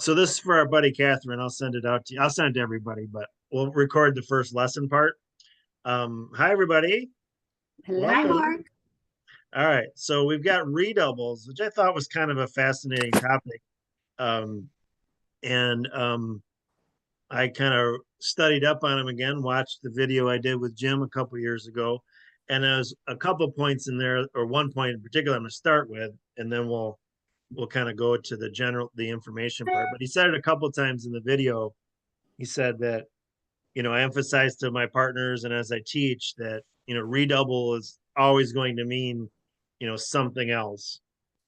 So this is for our buddy Catherine. I'll send it out to you. I'll send it to everybody, but we'll record the first lesson part. Hi, everybody. Hi, Welcome. Mark. All right. So we've got redoubles, which I thought was kind of a fascinating topic. Um, and I kind of studied up on them again, watched the video I did with Jim a couple years ago. And there's a couple points in there, or one point in particular I'm going to start with, and then we'll kind of go to the information part. But he said it a couple times in the video. He said that, I emphasize to my partners and as I teach that, redouble is always going to mean, something else.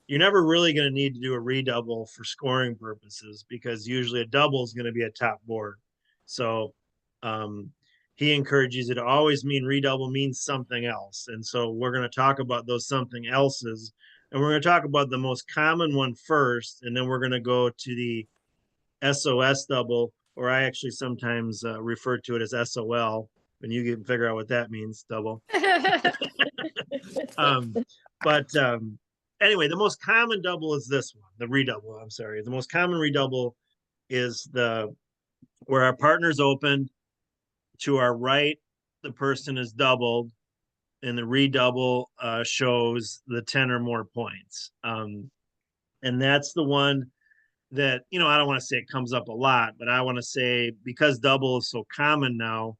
You're never really going to need to do a redouble for scoring purposes because usually a double is going to be a top board. So um, he encourages you to always mean redouble means something else. And so we're going to talk about those something else's. And we're going to talk about the most common one first. And then we're going to go to the SOS double, or I actually sometimes refer to it as SOL, and you can figure out what that means, double. um, but anyway, the most common double is this one, the redouble. I'm sorry. The most common redouble is the where our partner's open to our right, the person is doubled, and the redouble shows the 10 or more points. And that's the one that, I don't want to say it comes up a lot, but I want to say because double is so common now,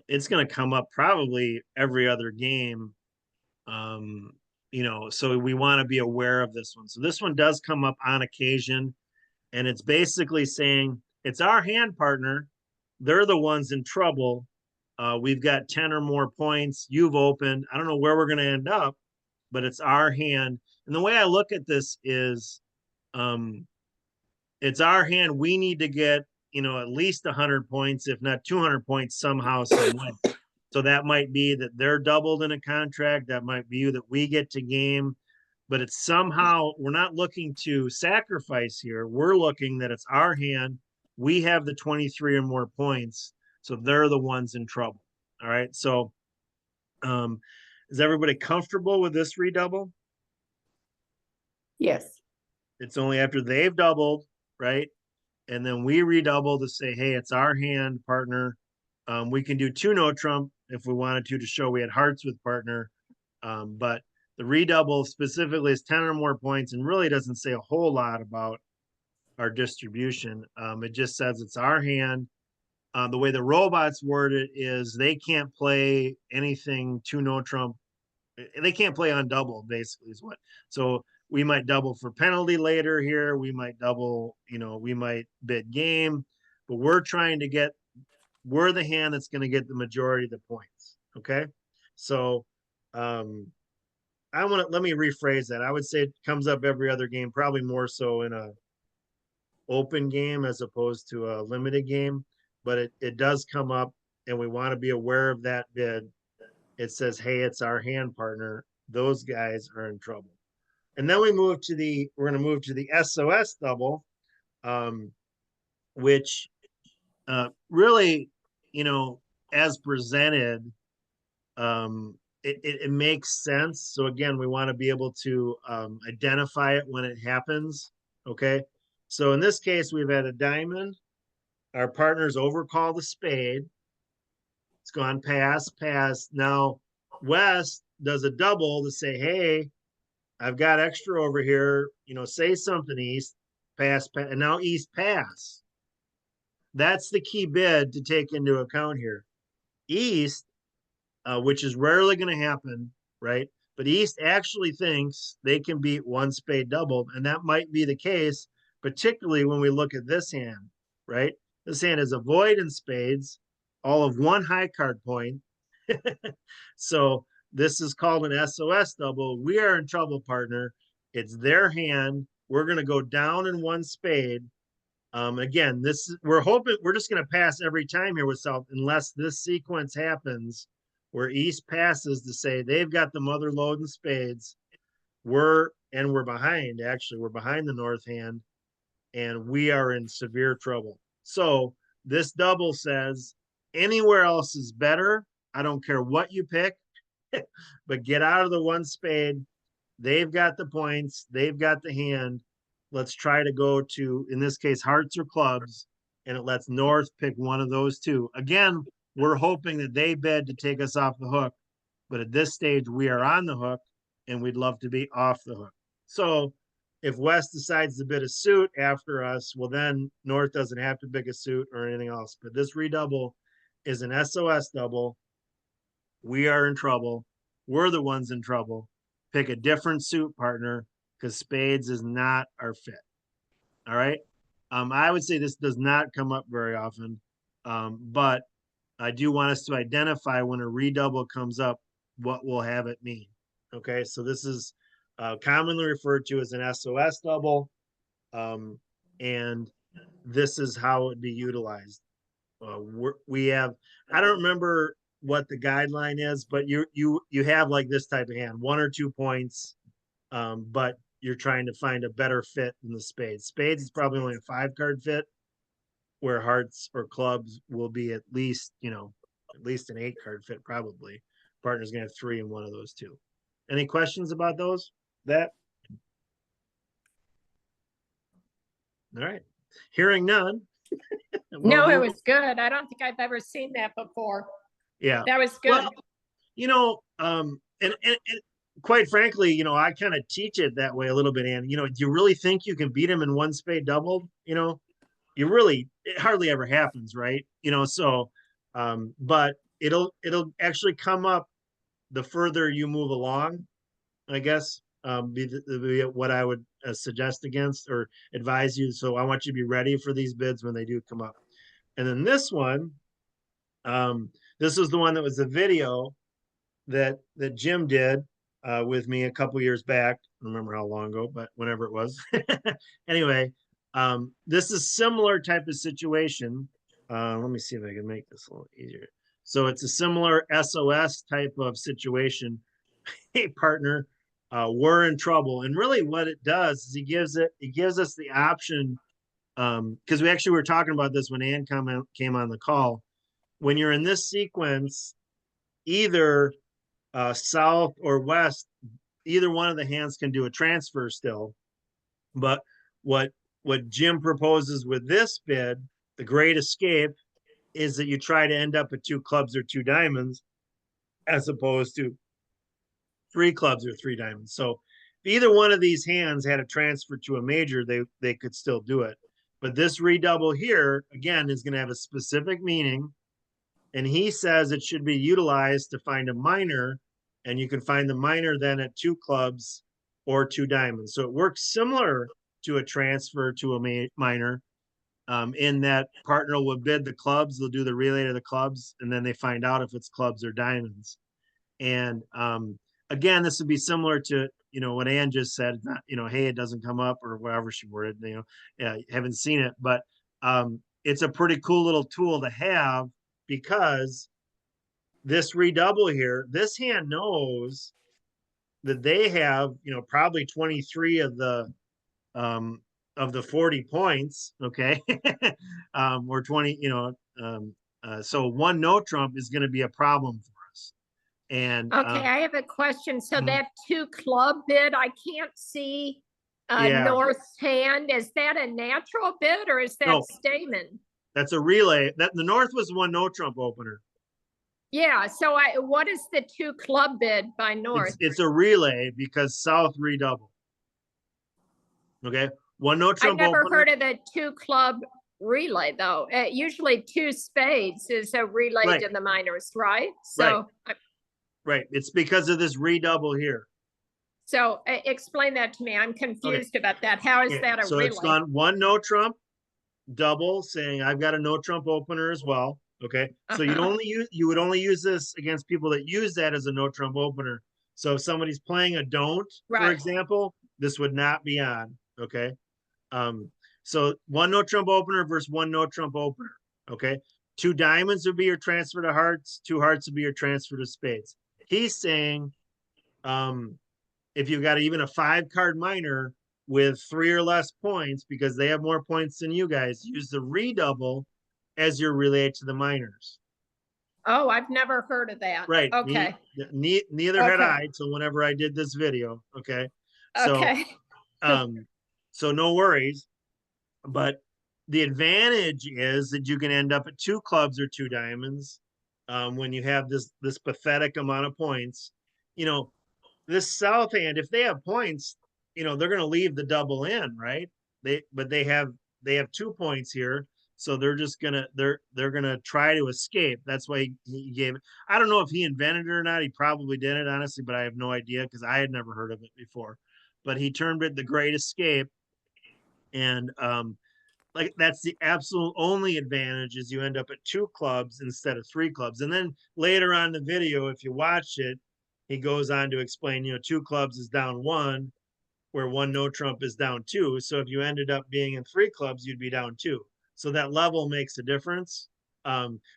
it's going to come up probably every other game. Um, so we want to be aware of this one. So this one does come up on occasion, and it's basically saying it's our hand partner. They're the ones in trouble. We've got 10 or more points. You've opened. I don't know where we're going to end up, but it's our hand. And the way I look at this is um, it's our hand. We need to get, at least 100 points, if not 200 points somehow, some way. So that might be that they're doubled in a contract. That might be that we get to game, but it's somehow we're not looking to sacrifice here. We're looking that it's our hand. We have the 23 or more points. So they're the ones in trouble. All right. So is everybody comfortable with this redouble? Yes. It's only after they've doubled, right? And then we redouble to say, hey, it's our hand, partner. We can do two no trump if we wanted to show we had hearts with partner. But the redouble specifically is 10 or more points and really doesn't say a whole lot about our distribution. It just says it's our hand. The way the robots word it is they can't play anything two no trump. They can't play on double, basically, is what. So we might double for penalty later here. We might double, we might bid game, but we're the hand that's going to get the majority of the points. Okay. So let me rephrase that. I would say it comes up every other game, probably more so in a open game as opposed to a limited game, but it does come up and we want to be aware of that bid. It says, hey, it's our hand partner. Those guys are in trouble. And then we're going to move to the SOS double, which really, as presented, it makes sense. So again, we want to be able to identify it when it happens. Okay. So in this case, we've had a diamond. Our partner's overcalled a spade. It's gone pass. Now West does a double to say, hey, I've got extra over here. Say something, East. Pass. And now East pass. That's the key bid to take into account here. East, which is rarely going to happen, right? But East actually thinks they can beat one spade doubled, and that might be the case, particularly when we look at this hand, right? This hand is a void in spades, all of one high card point. So this is called an SOS double. We are in trouble, partner. It's their hand. We're going to go down in one spade. Again, we're hoping we're just going to pass every time here with South, unless this sequence happens where East passes to say they've got the mother lode in spades. We're behind. Actually, we're behind the North hand, and we are in severe trouble. So this double says anywhere else is better. I don't care what you pick, but get out of the one spade. They've got the points. They've got the hand. let's try to go to, in this case, hearts or clubs, and it lets North pick one of those two. Again, we're hoping that they bid to take us off the hook, but at this stage, we are on the hook, and we'd love to be off the hook. So if West decides to bid a suit after us, well, then North doesn't have to pick a suit or anything else. But this redouble is an SOS double. We are in trouble. We're the ones in trouble. Pick a different suit partner because spades is not our fit. All right. I would say this does not come up very often, but I do want us to identify when a redouble comes up, what will have it mean. Okay. So this is commonly referred to as an SOS double. And this is how it would be utilized. We have, I don't remember what the guideline is, but you have like this type of hand, 1 or 2 points, but you're trying to find a better fit than the spades. Spades is probably only a 5-card fit, where hearts or clubs will be at least, at least an 8-card fit probably. Partner's gonna have 3 in one of those two. Any questions about those? That? All right. Hearing none. No, it was good. I don't think I've ever seen that before. Yeah. That was good. Well, and quite frankly, I kind of teach it that way a little bit. And, do you really think you can beat him in one spade doubled? It hardly ever happens, right? But it'll actually come up the further you move along, I guess, be what I would suggest against or advise you. So I want you to be ready for these bids when they do come up. And then this one, this was the one that was the video that Jim did with me a couple years back. I don't remember how long ago, but whenever it was. Anyway, this is similar type of situation. Let me see if I can make this a little easier. So it's a similar SOS type of situation. Hey, partner, we're in trouble. And really what it does is it gives us the option, because we actually were talking about this when Ann came on the call. When you're in this sequence, either south or west, either one of the hands can do a transfer still. But what Jim proposes with this bid, the great escape, is that you try to end up at 2 clubs or 2 diamonds, as opposed to 3 clubs or 3 diamonds. So if either one of these hands had a transfer to a major, they could still do it. But this redouble here, again, is going to have a specific meaning. And he says it should be utilized to find a minor, and you can find the minor then at 2 clubs or 2 diamonds. So it works similar to a transfer to a minor, in that partner will bid the clubs, they'll do the relay to the clubs, and then they find out if it's clubs or diamonds. And again, this would be similar to what Ann just said. Not, hey, it doesn't come up or whatever she worded. Haven't seen it, but it's a pretty cool little tool to have, because this redouble here, this hand knows that they have probably 23 of the 40 points, okay, or 20, so 1 no trump is going to be a problem for us. And okay, I have a question. So that 2 club bid, I can't see North's hand. Is that a natural bid or is that Stamen? That's a relay. That the North was 1 no trump opener. Yeah. So what is the 2 club bid by North? It's a relay because South redouble. Okay. 1 no trump. I've never heard of the 2 club relay though. Usually 2 spades is a relay to the minors, right? So right. It's because of this redouble here. So explain that to me. I'm confused about that. How is that a relay? So it's gone 1 no trump double, saying I've got a no trump opener as well. Okay. So you would only use this against people that use that as a no trump opener. So if somebody's playing a don't, for example, this would not be on. Okay. So 1 no trump opener versus 1 no trump opener. Okay. 2 diamonds would be your transfer to hearts. 2 hearts would be your transfer to spades. He's saying, if you've got even a 5-card minor with 3 or less points, because they have more points than you guys, use the redouble as your relay to the minors. Oh, I've never heard of that. Right. Okay. Neither had I till whenever I did this video. Okay. So, So no worries. But the advantage is that you can end up at 2 clubs or 2 diamonds when you have this pathetic amount of points. You know, this south hand, if they have points, they're going to leave the double in, right? They have 2 points here, so they're gonna try to escape. That's why he gave it. I don't know if he invented it or not. He probably did it, honestly, but I have no idea because I had never heard of it before. But he termed it the Great Escape, and like that's the absolute only advantage is you end up at 2 clubs instead of 3 clubs. And then later on in the video, if you watch it, he goes on to explain, 2 clubs is down 1, where 1 no trump is down 2. So if you ended up being in 3 clubs, you'd be down 2. So that level makes a difference.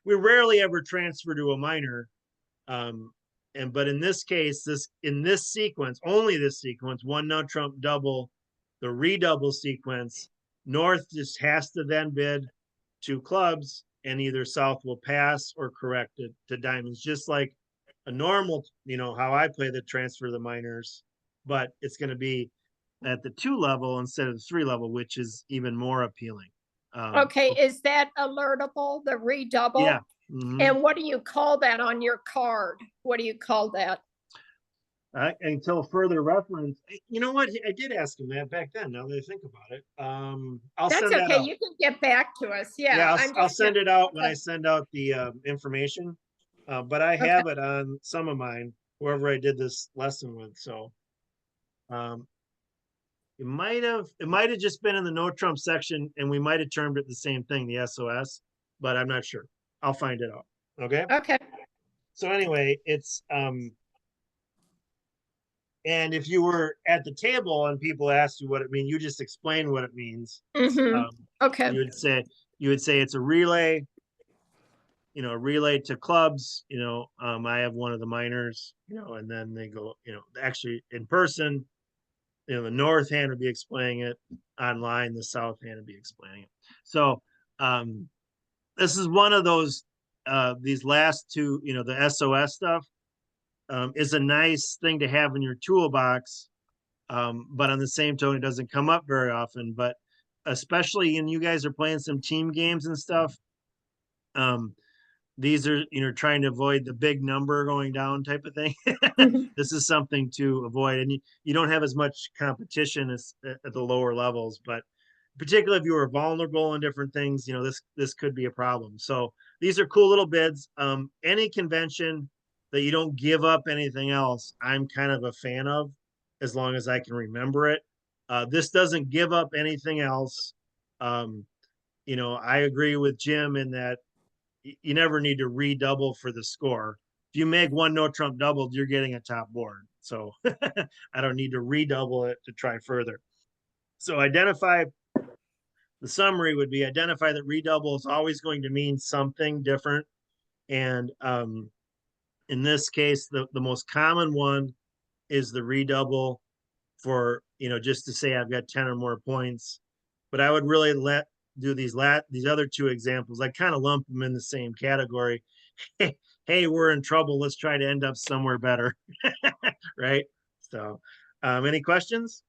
We rarely ever transfer to a minor. But in this case, in this sequence, only this sequence, 1 no trump double, the redouble sequence, North just has to then bid 2 clubs, and either South will pass or correct it to diamonds, just like a normal, how I play the transfer of the minors, but it's going to be at the 2 level instead of the 3 level, which is even more appealing. Okay, is that alertable, the redouble? Yeah. Mm-hmm. And what do you call that on your card? What do you call that? Until further reference, you know what? I did ask him that back then. Now that I think about it, I'll That's send that okay. out. You can get back to us. Yeah, Yeah, I'll send it out when I okay. send out the information. But I have it on some of mine, whoever I did this lesson with. So it might have just been in the no trump section, and we might have termed it the same thing, the SOS, but I'm not sure. I'll find it out. Okay. Okay. So anyway, it's and if you were at the table and people asked you what it means, you just explain what it means. Okay. You would say it's a relay, relay to clubs. I have one of the minors, and then they go, actually in person, the north hand would be explaining it online, the south hand would be explaining it. So this is one of those these last two, the SOS stuff is a nice thing to have in your toolbox. But on the same tone, it doesn't come up very often. But especially when you guys are playing some team games and stuff, these are trying to avoid the big number going down type of thing. This is something to avoid, and you don't have as much competition as at the lower levels. But particularly if you are vulnerable in different things, this could be a problem. So these are cool little bids. Any convention that you don't give up anything else, I'm kind of a fan of, as long as I can remember it. This doesn't give up anything else. I agree with Jim in that you never need to redouble for the score. If you make 1 no trump doubled, you're getting a top board. So I don't need to redouble it to try further. So the summary would be identify that redouble is always going to mean something different. And in this case, the most common one is the redouble for, just to say I've got 10 or more points. But I would really do these other 2 examples. I kind of lump them in the same category. Hey, we're in trouble. Let's try to end up somewhere better. Right? So any questions?